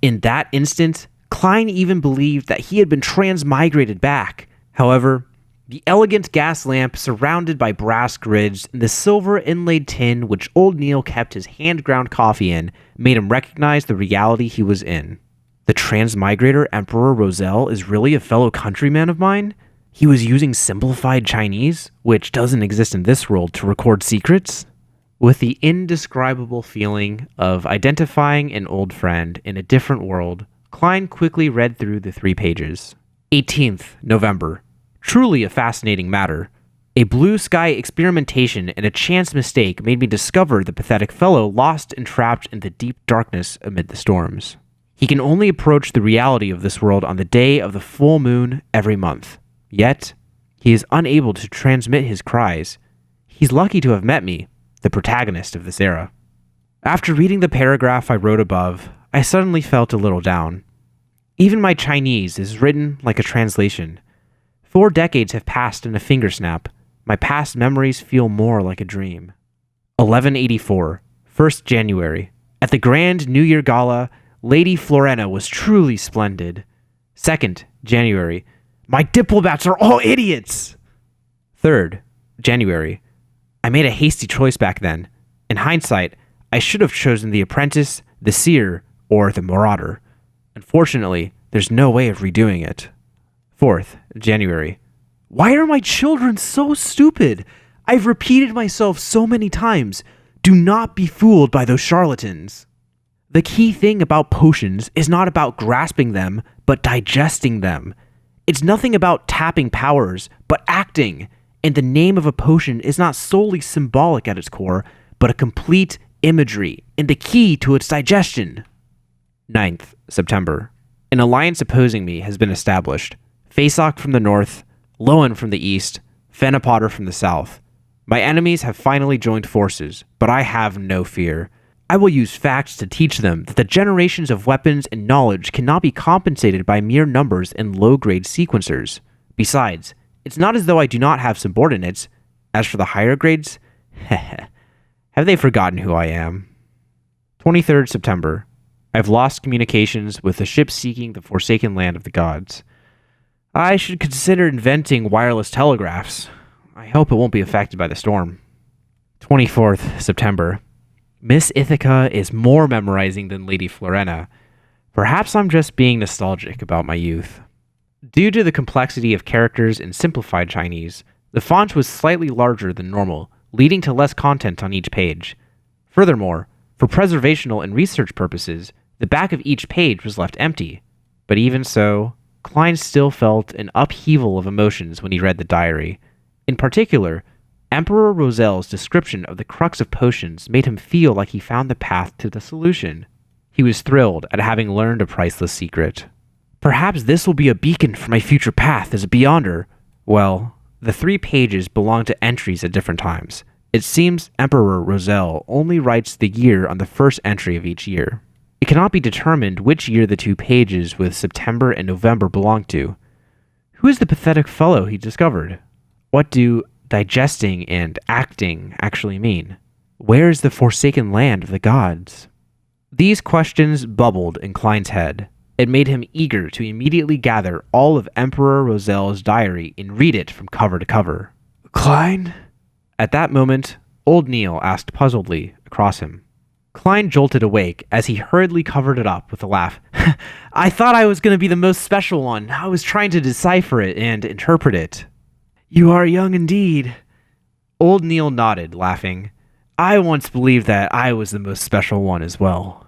In that instant, Klein even believed that he had been transmigrated back. However, the elegant gas lamp surrounded by brass grids and the silver inlaid tin which old Neil kept his hand-ground coffee in made him recognize the reality he was in. The transmigrator Emperor Roselle is really a fellow countryman of mine? He was using simplified Chinese, which doesn't exist in this world, to record secrets? With the indescribable feeling of identifying an old friend in a different world, Klein quickly read through the 3 pages. 18th November. Truly a fascinating matter. A blue sky experimentation and a chance mistake made me discover the pathetic fellow lost and trapped in the deep darkness amid the storms. He can only approach the reality of this world on the day of the full moon every month. Yet, he is unable to transmit his cries. He's lucky to have met me, the protagonist of this era. After reading the paragraph I wrote above, I suddenly felt a little down. Even my Chinese is written like a translation. 4 decades have passed in a finger snap. My past memories feel more like a dream. 1184, 1st January. At the Grand New Year Gala, Lady Florena was truly splendid. 2nd January. My diplomats are all idiots! 3rd January. I made a hasty choice back then. In hindsight, I should have chosen the apprentice, the seer, or the marauder. Unfortunately, there's no way of redoing it. 4th January. Why are my children so stupid? I've repeated myself so many times. Do not be fooled by those charlatans. The key thing about potions is not about grasping them, but digesting them. It's nothing about tapping powers, but acting. And the name of a potion is not solely symbolic at its core, but a complete imagery and the key to its digestion. 9th September. An alliance opposing me has been established. Faceok from the north, Lowen from the east, Fennepotter from the south. My enemies have finally joined forces, but I have no fear. I will use facts to teach them that the generations of weapons and knowledge cannot be compensated by mere numbers and low-grade sequencers. Besides, it's not as though I do not have subordinates. As for the higher grades, have they forgotten who I am? 23rd September. I've lost communications with the ship seeking the forsaken land of the gods. I should consider inventing wireless telegraphs. I hope it won't be affected by the storm. 24th September. Miss Ithaca is more memorizing than Lady Florena. Perhaps I'm just being nostalgic about my youth. Due to the complexity of characters in simplified Chinese, the font was slightly larger than normal, leading to less content on each page. Furthermore, for preservational and research purposes, the back of each page was left empty. But even so, Klein still felt an upheaval of emotions when he read the diary. In particular, Emperor Roselle's description of the crux of potions made him feel like he found the path to the solution. He was thrilled at having learned a priceless secret. Perhaps this will be a beacon for my future path as a Beyonder. Well, the 3 pages belong to entries at different times. It seems Emperor Roselle only writes the year on the first entry of each year. It cannot be determined which year the 2 pages with September and November belong to. Who is the pathetic fellow he discovered? What do digesting and acting actually mean? Where is the forsaken land of the gods? These questions bubbled in Klein's head. It made him eager to immediately gather all of Emperor Roselle's diary and read it from cover to cover. Klein? At that moment, old Neil asked puzzledly across him. Klein jolted awake as he hurriedly covered it up with a laugh. I thought I was going to be the most special one. I was trying to decipher it and interpret it. You are young indeed. Old Neil nodded, laughing. I once believed that I was the most special one as well.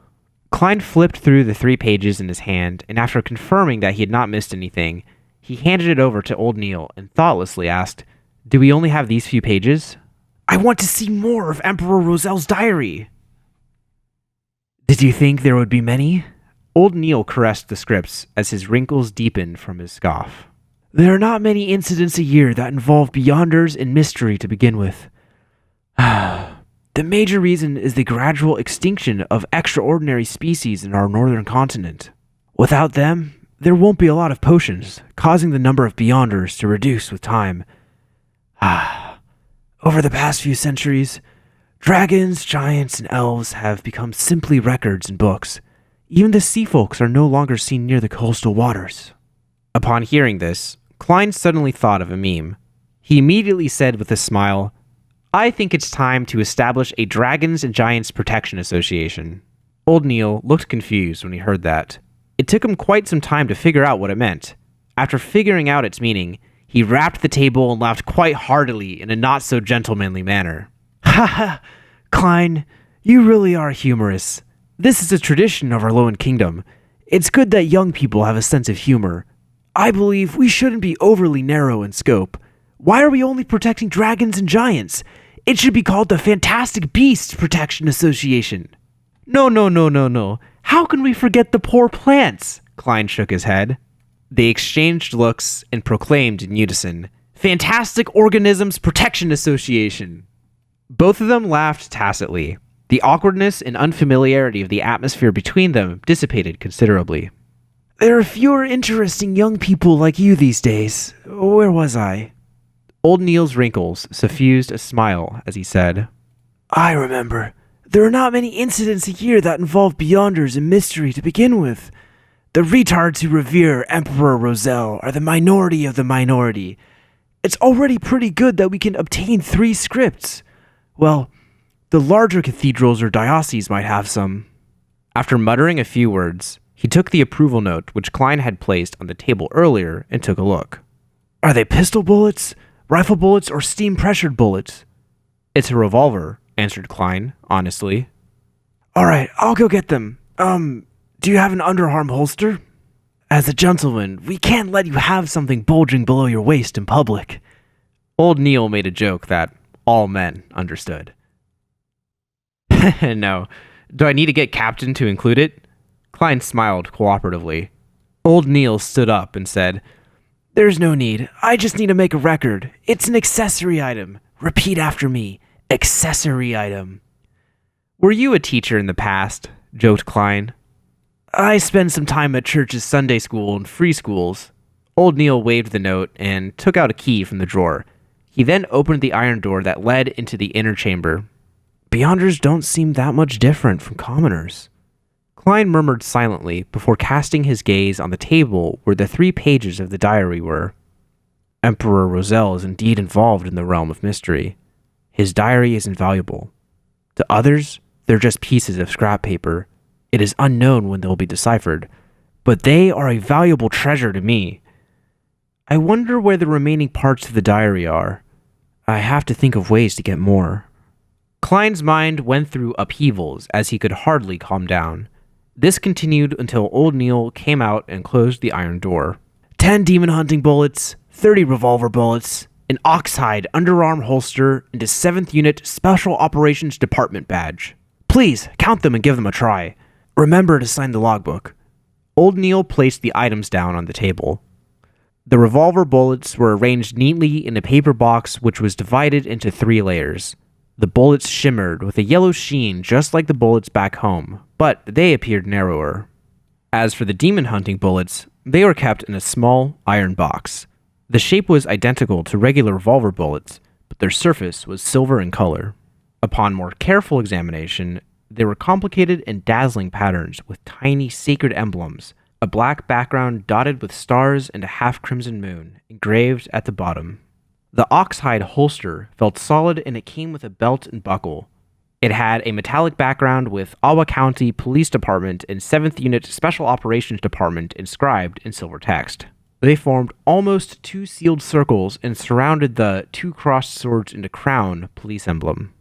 Klein flipped through the 3 pages in his hand, and after confirming that he had not missed anything, he handed it over to old Neil and thoughtlessly asked, Do we only have these few pages? I want to see more of Emperor Roselle's diary. Did you think there would be many? Old Neil caressed the scripts as his wrinkles deepened from his scoff. There are not many incidents a year that involve Beyonders and mystery to begin with. The major reason is the gradual extinction of extraordinary species in our northern continent. Without them, there won't be a lot of potions, causing the number of Beyonders to reduce with time. Over the past few centuries, dragons, giants, and elves have become simply records in books. Even the sea folks are no longer seen near the coastal waters." Upon hearing this, Klein suddenly thought of a meme. He immediately said with a smile, "I think it's time to establish a Dragons and Giants Protection Association." Old Neil looked confused when he heard that. It took him quite some time to figure out what it meant. After figuring out its meaning, he rapped the table and laughed quite heartily in a not-so-gentlemanly manner. "Ha ha! Klein, you really are humorous. This is a tradition of our Lowen Kingdom. It's good that young people have a sense of humor. I believe we shouldn't be overly narrow in scope. Why are we only protecting dragons and giants? It should be called the Fantastic Beasts Protection Association." No. How can we forget the poor plants?" Klein shook his head. They exchanged looks and proclaimed in unison, "Fantastic Organisms Protection Association." Both of them laughed tacitly. The awkwardness and unfamiliarity of the atmosphere between them dissipated considerably. "There are fewer interesting young people like you these days. Where was I?" Old Neil's wrinkles suffused a smile as he said, "I remember. There are not many incidents a year that involve Beyonders and mystery to begin with. The retards who revere Emperor Roselle are the minority of the minority. It's already pretty good that we can obtain 3 scripts. Well, the larger cathedrals or dioceses might have some." After muttering a few words, he took the approval note which Klein had placed on the table earlier and took a look. "Are they pistol bullets, rifle bullets, or steam-pressured bullets?" "It's a revolver," answered Klein, honestly. "All right, I'll go get them. Do you have an underarm holster? As a gentleman, we can't let you have something bulging below your waist in public." Old Neil made a joke that all men understood. "No. Do I need to get Captain to include it?" Klein smiled cooperatively. Old Neil stood up and said, "There's no need. I just need to make a record. It's an accessory item. Repeat after me. Accessory item." "Were you a teacher in the past?" joked Klein. "I spent some time at church's Sunday school and free schools." Old Neil waved the note and took out a key from the drawer. He then opened the iron door that led into the inner chamber. "Beyonders don't seem that much different from commoners." Klein murmured silently before casting his gaze on the table where the 3 pages of the diary were. Emperor Roselle is indeed involved in the realm of mystery. His diary is invaluable. To others, they're just pieces of scrap paper. It is unknown when they'll be deciphered, but they are a valuable treasure to me. I wonder where the remaining parts of the diary are. I have to think of ways to get more. Klein's mind went through upheavals as he could hardly calm down. This continued until Old Neil came out and closed the iron door. 10 demon hunting bullets, 30 revolver bullets, an oxhide underarm holster, and a 7th Unit Special Operations Department badge. Please, count them and give them a try. Remember to sign the logbook." Old Neil placed the items down on the table. The revolver bullets were arranged neatly in a paper box which was divided into 3 layers. The bullets shimmered with a yellow sheen just like the bullets back home, but they appeared narrower. As for the demon hunting bullets, they were kept in a small iron box. The shape was identical to regular revolver bullets, but their surface was silver in color. Upon more careful examination, they were complicated and dazzling patterns with tiny sacred emblems, a black background dotted with stars and a half-crimson moon engraved at the bottom. The oxhide holster felt solid and it came with a belt and buckle. It had a metallic background with Awa County Police Department and 7th Unit Special Operations Department inscribed in silver text. They formed almost 2 sealed circles and surrounded the 2 crossed swords into crown police emblem.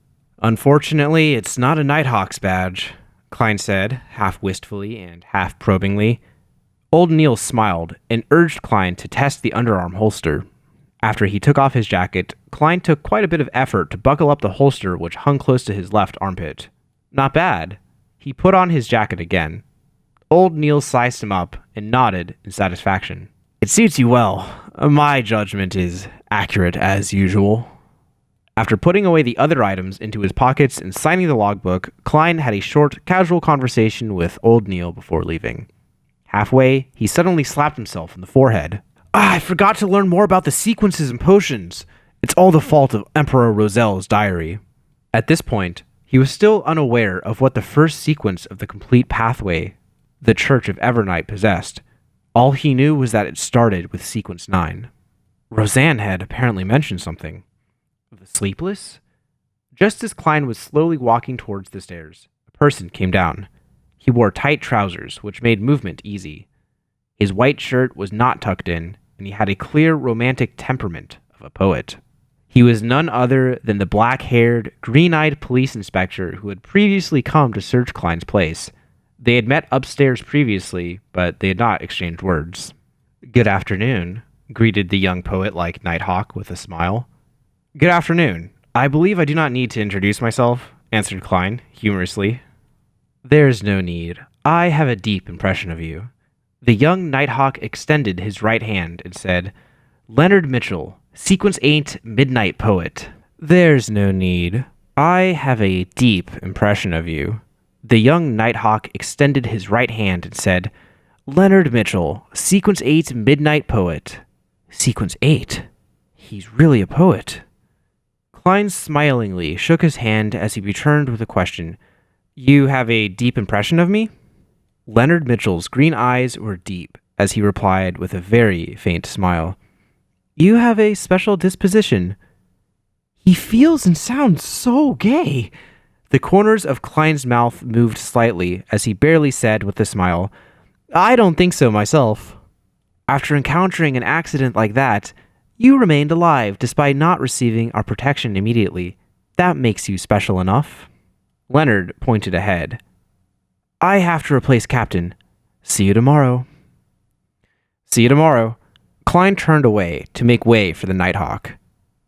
"Unfortunately, it's not a Nighthawk's badge," Klein said, half wistfully and half probingly. Old Neil smiled and urged Klein to test the underarm holster. After he took off his jacket, Klein took quite a bit of effort to buckle up the holster which hung close to his left armpit. Not bad. He put on his jacket again. Old Neil sized him up and nodded in satisfaction. "It suits you well. My judgment is accurate as usual." After putting away the other items into his pockets and signing the logbook, Klein had a short, casual conversation with Old Neil before leaving. Halfway, he suddenly slapped himself on the forehead. "I forgot to learn more about the sequences and potions. It's all the fault of Emperor Roselle's diary." At this point, he was still unaware of what the first sequence of the complete pathway the Church of Evernight possessed. All he knew was that it started with Sequence 9. Roseanne had apparently mentioned something. The Sleepless? Just as Klein was slowly walking towards the stairs, a person came down. He wore tight trousers, which made movement easy. His white shirt was not tucked in, and he had a clear romantic temperament of a poet. He was none other than the black-haired, green-eyed police inspector who had previously come to search Klein's place. They had met upstairs previously, but they had not exchanged words. "Good afternoon," greeted the young poet like Nighthawk with a smile. "Good afternoon. I believe I do not need to introduce myself," answered Klein, humorously. "There's no need. I have a deep impression of you." The young Nighthawk extended his right hand and said, "Leonard Mitchell, Sequence 8 Midnight Poet." "There's no need. I have a deep impression of you." The young Nighthawk extended his right hand and said, "Leonard Mitchell, Sequence 8 Midnight Poet." "Sequence 8? He's really a poet." Klein smilingly shook his hand as he returned with a question. "You have a deep impression of me?" Leonard Mitchell's green eyes were deep as he replied with a very faint smile. "You have a special disposition." "He feels and sounds so gay." The corners of Klein's mouth moved slightly as he barely said with a smile, "I don't think so myself." "After encountering an accident like that, you remained alive despite not receiving our protection immediately. That makes you special enough." Leonard pointed ahead. "I have to replace Captain. See you tomorrow." "See you tomorrow." Klein turned away to make way for the Nighthawk.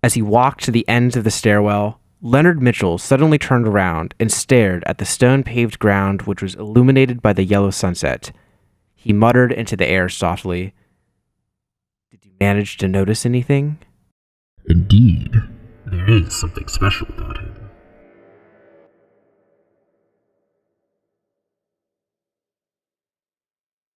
As he walked to the end of the stairwell, Leonard Mitchell suddenly turned around and stared at the stone-paved ground which was illuminated by the yellow sunset. He muttered into the air softly, "Did you manage to notice anything?" "Indeed, there is something special about